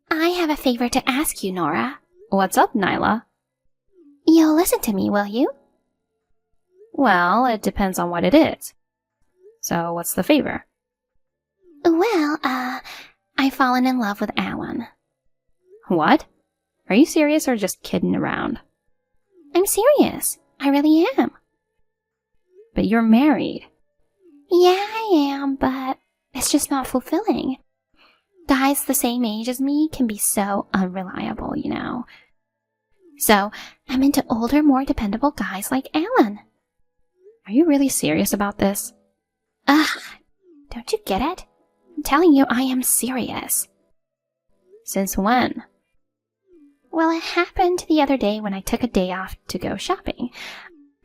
I have a favor to ask you, Nora. What's up, Nyla? You'll listen to me, will you? Well, it depends on what it is. So, what's the favor? Well, I've fallen in love with Alan. What? Are you serious or just kidding around? I'm serious. I really am. But you're married. Yeah, I am, but it's just not fulfilling. Guys the same age as me can be so unreliable, you know. So, I'm into older, more dependable guys like Alan. Are you really serious about this? Ugh, don't you get it? I'm telling you, I am serious. Since when? Well, it happened the other day when I took a day off to go shopping.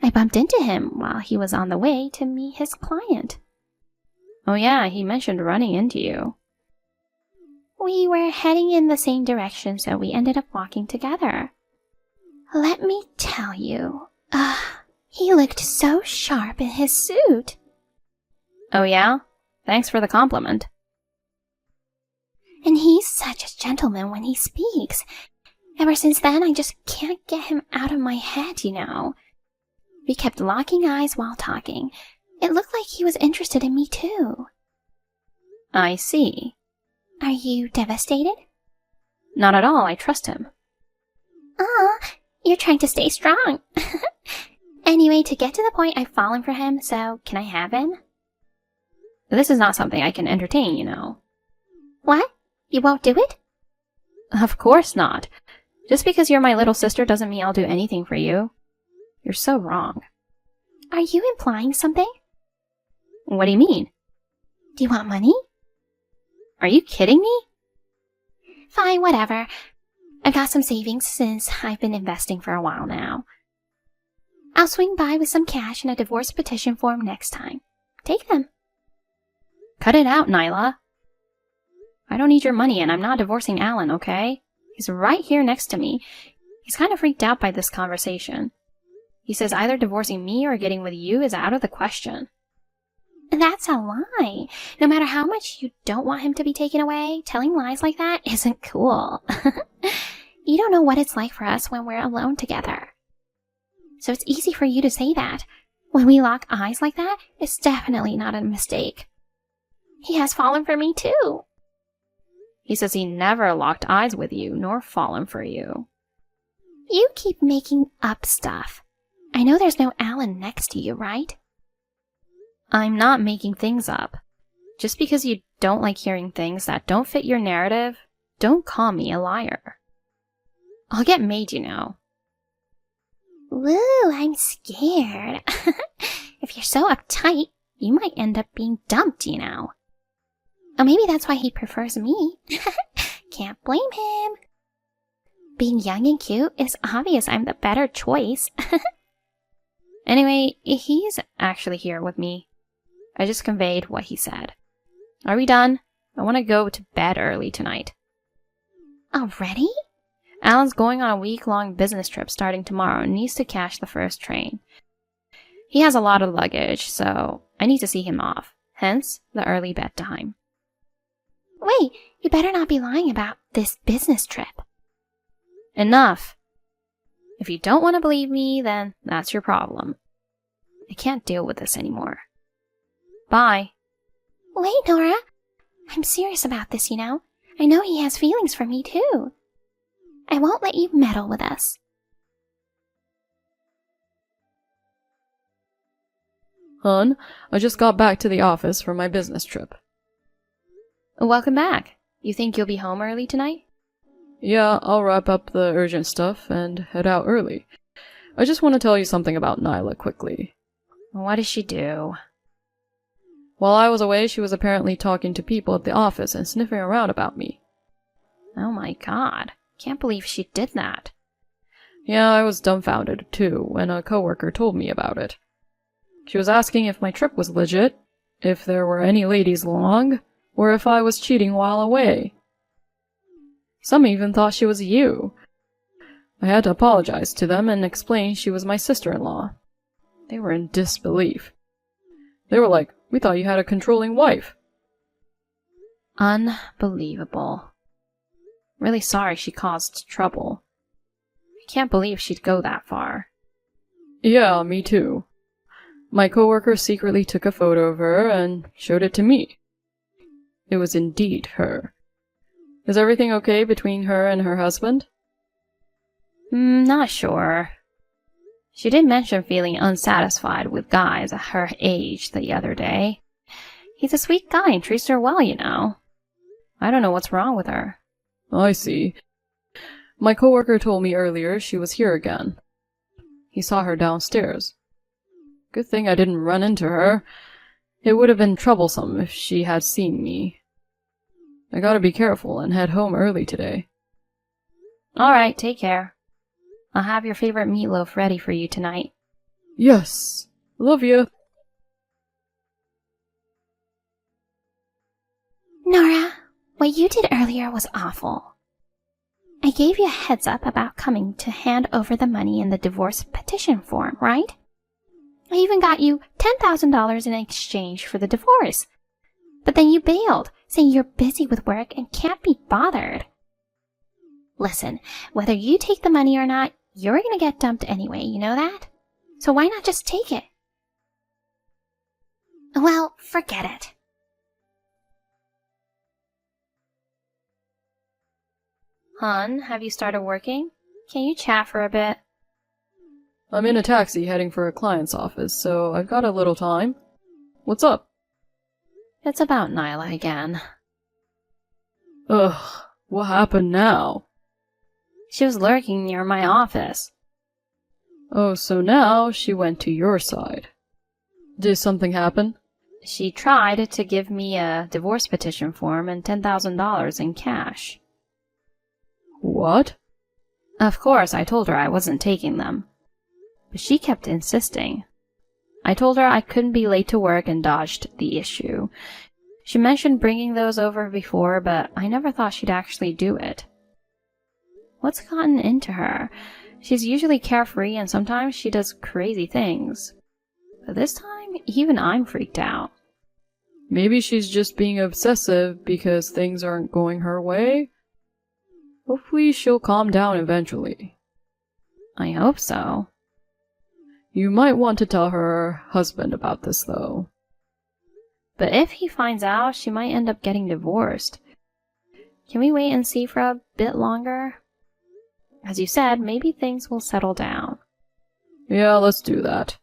I bumped into him while he was on the way to meet his client. Oh yeah, he mentioned running into you. We were heading in the same direction, so we ended up walking together. Let me tell you, he looked so sharp in his suit. Oh yeah? Thanks for the compliment. And he's such a gentleman when he speaks. Ever since then, I just can't get him out of my head, you know. We kept locking eyes while talking. It looked like he was interested in me too. I see. Are you devastated? Not at all, I trust him. You're trying to stay strong. Anyway, to get to the point, I've fallen for him, so can I have him? This is not something I can entertain, you know. What? You won't do it? Of course not. Just because you're my little sister doesn't mean I'll do anything for you. You're so wrong. Are you implying something? What do you mean? Do you want money? Are you kidding me? Fine, whatever. I've got some savings since I've been investing for a while now. I'll swing by with some cash and a divorce petition form next time. Take them. Cut it out, Nyla. I don't need your money and I'm not divorcing Alan, okay? He's right here next to me. He's kind of freaked out by this conversation. He says either divorcing me or getting with you is out of the question. That's a lie. No matter how much you don't want him to be taken away, telling lies like that isn't cool. You don't know what it's like for us when we're alone together. So it's easy for you to say that. When we lock eyes like that, it's definitely not a mistake. He has fallen for me too. He says he never locked eyes with you, nor fallen for you. You keep making up stuff. I know there's no Alan next to you, right? I'm not making things up. Just because you don't like hearing things that don't fit your narrative, don't call me a liar. I'll get made, you know. Woo, I'm scared. If you're so uptight, you might end up being dumped, you know. Oh, maybe that's why he prefers me. Can't blame him. Being young and cute is obvious I'm the better choice. Anyway, he's actually here with me. I just conveyed what he said. Are we done? I want to go to bed early tonight. Already? Alan's going on a week-long business trip starting tomorrow and needs to catch the first train. He has a lot of luggage, so I need to see him off. Hence, the early bedtime. Wait, you better not be lying about this business trip. Enough! If you don't want to believe me, then that's your problem. I can't deal with this anymore. Bye. Wait, Nora. I'm serious about this, you know. I know he has feelings for me, too. I won't let you meddle with us. Hun, I just got back to the office from my business trip. Welcome back. You think you'll be home early tonight? Yeah, I'll wrap up the urgent stuff and head out early. I just want to tell you something about Nyla quickly. What did she do? While I was away, she was apparently talking to people at the office and sniffing around about me. Oh my god. Can't believe she did that. Yeah, I was dumbfounded, too, when a coworker told me about it. She was asking if my trip was legit, if there were any ladies along, or if I was cheating while away. Some even thought she was you. I had to apologize to them and explain she was my sister-in-law. They were in disbelief. They were like, "We thought you had a controlling wife." Unbelievable. Really sorry she caused trouble. I can't believe she'd go that far. Yeah, me too. My coworker secretly took a photo of her and showed it to me. It was indeed her. Is everything okay between her and her husband? Not sure. She did mention feeling unsatisfied with guys at her age the other day. He's a sweet guy and treats her well, you know. I don't know what's wrong with her. I see. My coworker told me earlier she was here again. He saw her downstairs. Good thing I didn't run into her. It would have been troublesome if she had seen me. I gotta be careful and head home early today. Alright, take care. I'll have your favorite meatloaf ready for you tonight. Yes. Love you. Nora, what you did earlier was awful. I gave you a heads up about coming to hand over the money in the divorce petition form, right? I even got you $10,000 in exchange for the divorce. But then you bailed, saying you're busy with work and can't be bothered. Listen, whether you take the money or not, you're gonna get dumped anyway, you know that? So why not just take it? Well, forget it. Hun, have you started working? Can you chat for a bit? I'm in a taxi heading for a client's office, so I've got a little time. What's up? It's about Nyla again. Ugh, what happened now? She was lurking near my office. Oh, so now she went to your side. Did something happen? She tried to give me a divorce petition form and $10,000 in cash. What? Of course, I told her I wasn't taking them. But she kept insisting. I told her I couldn't be late to work and dodged the issue. She mentioned bringing those over before, but I never thought she'd actually do it. What's gotten into her? She's usually carefree and sometimes she does crazy things. But this time, even I'm freaked out. Maybe she's just being obsessive because things aren't going her way? Hopefully she'll calm down eventually. I hope so. You might want to tell her husband about this, though. But if he finds out, she might end up getting divorced. Can we wait and see for a bit longer? As you said, maybe things will settle down. Yeah, let's do that.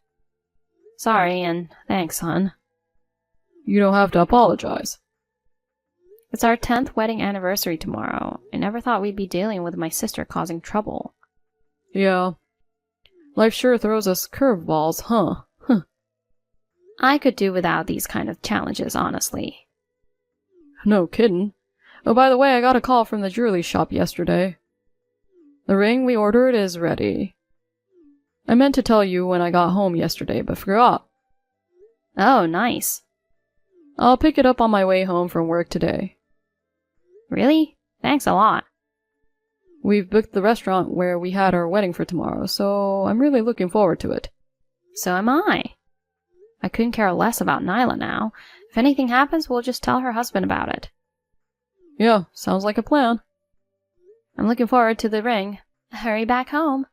Sorry, and thanks, hon. You don't have to apologize. It's our 10th wedding anniversary tomorrow. I never thought we'd be dealing with my sister causing trouble. Yeah. Life sure throws us curveballs, huh? I could do without these kind of challenges, honestly. No kidding. Oh, by the way, I got a call from the jewelry shop yesterday. The ring we ordered is ready. I meant to tell you when I got home yesterday, but forgot. Oh, nice. I'll pick it up on my way home from work today. Really? Thanks a lot. We've booked the restaurant where we had our wedding for tomorrow, so I'm really looking forward to it. So am I. I couldn't care less about Nyla now. If anything happens, we'll just tell her husband about it. Yeah, sounds like a plan. I'm looking forward to the ring. Hurry back home.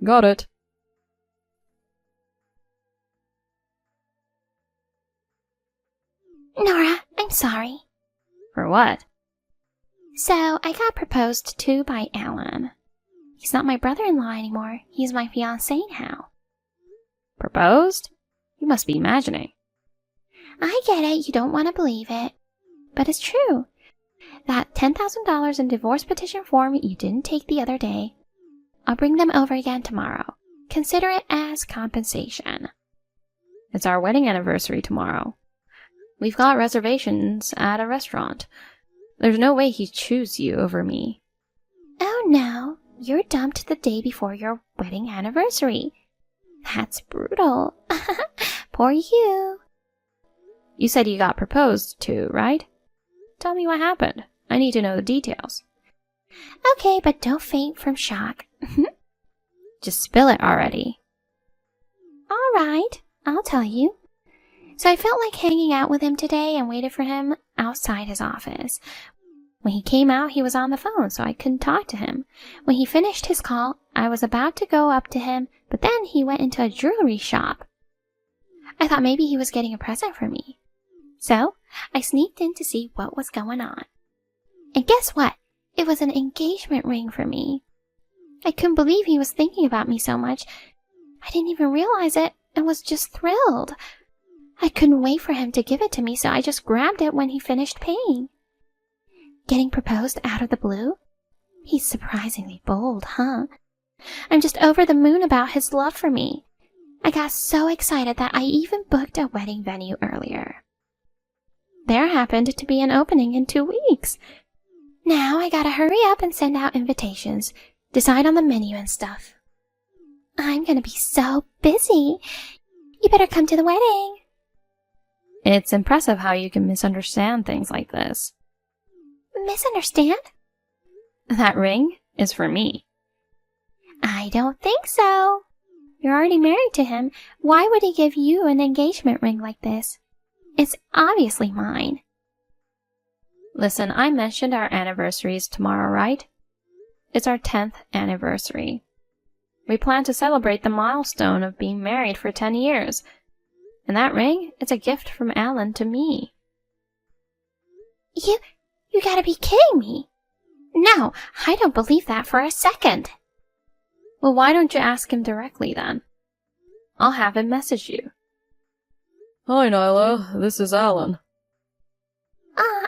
Got it. Nora, I'm sorry. For what? So, I got proposed to by Alan. He's not my brother-in-law anymore. He's my fiancé now. Proposed? You must be imagining. I get it, you don't want to believe it. But it's true. That $10,000 in divorce petition form you didn't take the other day, I'll bring them over again tomorrow. Consider it as compensation. It's our wedding anniversary tomorrow. We've got reservations at a restaurant. There's no way he'd choose you over me. Oh no, you're dumped the day before your wedding anniversary. That's brutal. Poor you. You said you got proposed to, right? Tell me what happened. I need to know the details. Okay, but don't faint from shock. Just spill it already. All right, I'll tell you. So I felt like hanging out with him today and waited for him outside his office. When he came out, he was on the phone, so I couldn't talk to him. When he finished his call, I was about to go up to him, but then he went into a jewelry shop. I thought maybe he was getting a present for me. So, I sneaked in to see what was going on. And guess what? It was an engagement ring for me. I couldn't believe he was thinking about me so much. I didn't even realize it and was just thrilled. I couldn't wait for him to give it to me, so I just grabbed it when he finished paying. Getting proposed out of the blue? He's surprisingly bold, huh? I'm just over the moon about his love for me. I got so excited that I even booked a wedding venue earlier. There happened to be an opening in 2 weeks. Now I gotta hurry up and send out invitations, decide on the menu and stuff. I'm gonna be so busy. You better come to the wedding. It's impressive how you can misunderstand things like this. Misunderstand? That ring is for me. I don't think so. You're already married to him. Why would he give you an engagement ring like this? It's obviously mine. Listen, I mentioned our anniversary is tomorrow, right? It's our 10th anniversary. We plan to celebrate the milestone of being married for 10 years. And that ring, it's a gift from Alan to me. You gotta be kidding me. No, I don't believe that for a second. Well, why don't you ask him directly then? I'll have him message you. Hi, Nyla. This is Alan.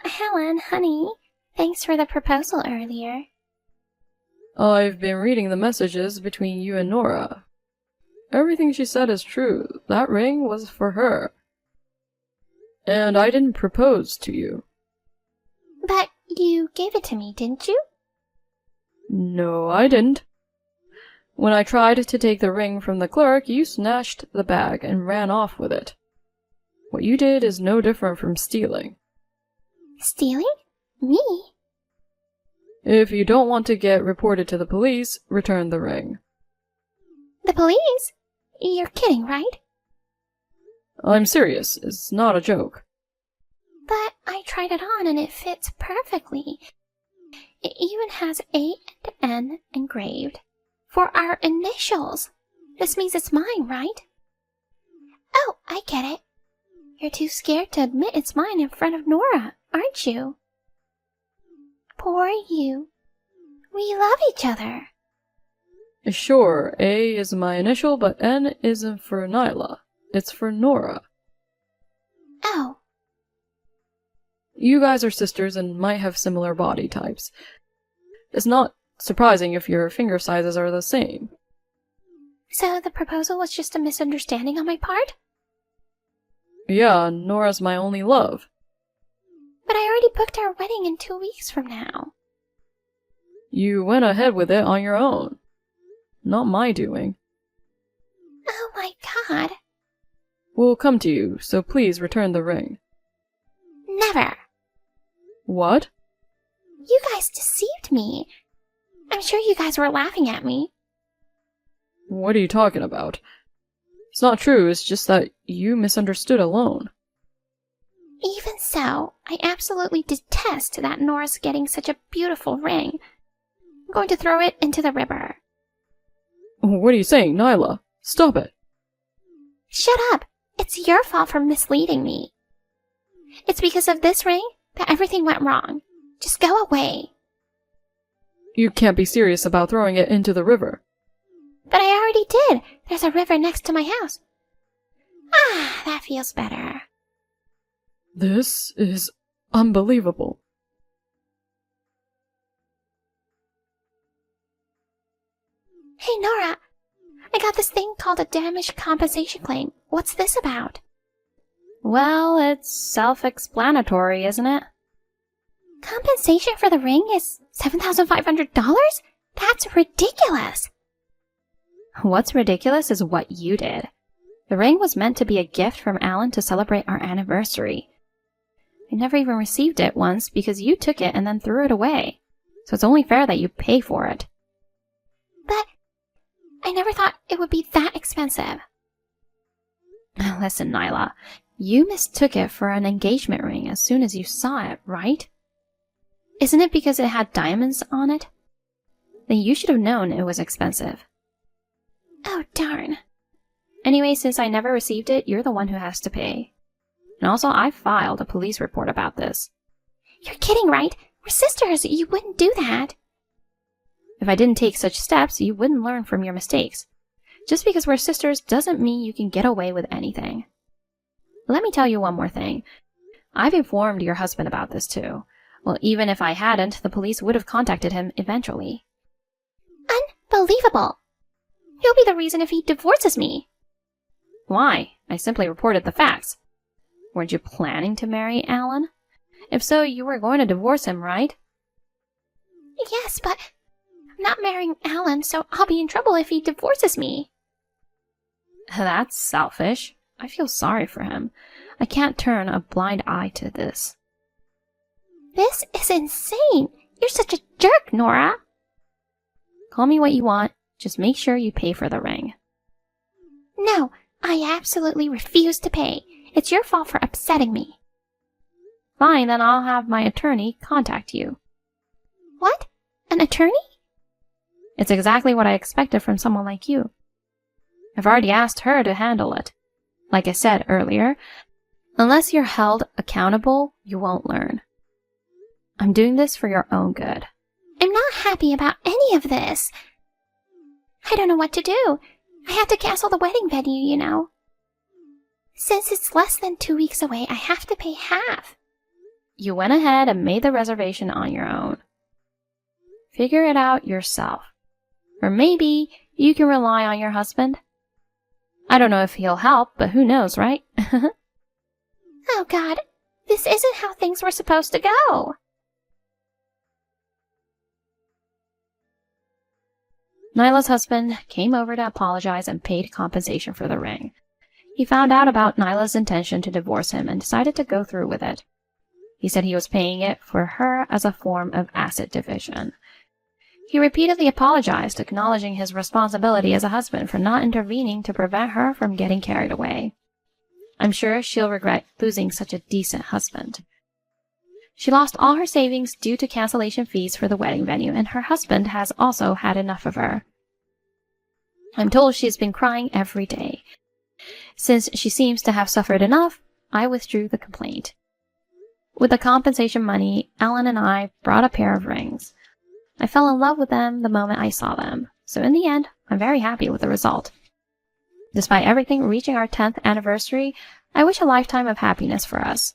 Helen, honey. Thanks for the proposal earlier. I've been reading the messages between you and Nora. Everything she said is true. That ring was for her. And I didn't propose to you. But you gave it to me, didn't you? No, I didn't. When I tried to take the ring from the clerk, you snatched the bag and ran off with it. What you did is no different from stealing. Stealing? Me? If you don't want to get reported to the police, return the ring. The police? You're kidding, right? I'm serious. It's not a joke. But I tried it on and it fits perfectly. It even has A and N engraved. For our initials. This means it's mine, right? Oh, I get it. You're too scared to admit it's mine in front of Nora, aren't you? Poor you. We love each other. Sure, A is my initial, but N isn't for Nyla. It's for Nora. Oh. You guys are sisters and might have similar body types. It's not surprising if your finger sizes are the same. So the proposal was just a misunderstanding on my part? Yeah, Nora's my only love. But I already booked our wedding in 2 weeks from now. You went ahead with it on your own. Not my doing. Oh my god. We'll come to you, so please return the ring. Never. What? You guys deceived me. I'm sure you guys were laughing at me. What are you talking about? It's not true, it's just that you misunderstood alone. Even so, I absolutely detest that Nora's getting such a beautiful ring. I'm going to throw it into the river. What are you saying, Nyla? Stop it. Shut up! It's your fault for misleading me. It's because of this ring that everything went wrong. Just go away. You can't be serious about throwing it into the river. But I already did. There's a river next to my house. Ah, that feels better. This is unbelievable. Hey, Nora. I got this thing called a damage compensation claim. What's this about? Well, it's self-explanatory, isn't it? Compensation for the ring is $7,500? That's ridiculous. What's ridiculous is what you did. The ring was meant to be a gift from Alan to celebrate our anniversary. I never even received it once because you took it and then threw it away. So it's only fair that you pay for it. But I never thought it would be that expensive. Listen, Nyla, you mistook it for an engagement ring as soon as you saw it, right? Isn't it because it had diamonds on it? Then you should have known it was expensive. Oh, darn. Anyway, since I never received it, you're the one who has to pay. And also, I filed a police report about this. You're kidding, right? We're sisters. You wouldn't do that. If I didn't take such steps, you wouldn't learn from your mistakes. Just because we're sisters doesn't mean you can get away with anything. Let me tell you one more thing. I've informed your husband about this too. Well, even if I hadn't, the police would have contacted him eventually. Unbelievable. You'll be the reason if he divorces me. Why? I simply reported the facts. Weren't you planning to marry Alan? If so, you were going to divorce him, right? Yes, but I'm not marrying Alan, so I'll be in trouble if he divorces me. That's selfish. I feel sorry for him. I can't turn a blind eye to this. This is insane. You're such a jerk, Nora. Call me what you want. Just make sure you pay for the ring. No, I absolutely refuse to pay. It's your fault for upsetting me. Fine, then I'll have my attorney contact you. What? An attorney? It's exactly what I expected from someone like you. I've already asked her to handle it. Like I said earlier, unless you're held accountable, you won't learn. I'm doing this for your own good. I'm not happy about any of this. I don't know what to do. I have to cancel the wedding venue, you know. Since it's less than 2 weeks away, I have to pay half. You went ahead and made the reservation on your own. Figure it out yourself. Or maybe you can rely on your husband. I don't know if he'll help, but who knows, right? Oh, God. This isn't how things were supposed to go. Nyla's husband came over to apologize and paid compensation for the ring. He found out about Nyla's intention to divorce him and decided to go through with it. He said he was paying it for her as a form of asset division. He repeatedly apologized, acknowledging his responsibility as a husband for not intervening to prevent her from getting carried away. I'm sure she'll regret losing such a decent husband. She lost all her savings due to cancellation fees for the wedding venue, and her husband has also had enough of her. I'm told she's been crying every day. Since she seems to have suffered enough, I withdrew the complaint. With the compensation money, Alan and I brought a pair of rings. I fell in love with them the moment I saw them, so in the end, I'm very happy with the result. Despite everything reaching our 10th anniversary, I wish a lifetime of happiness for us.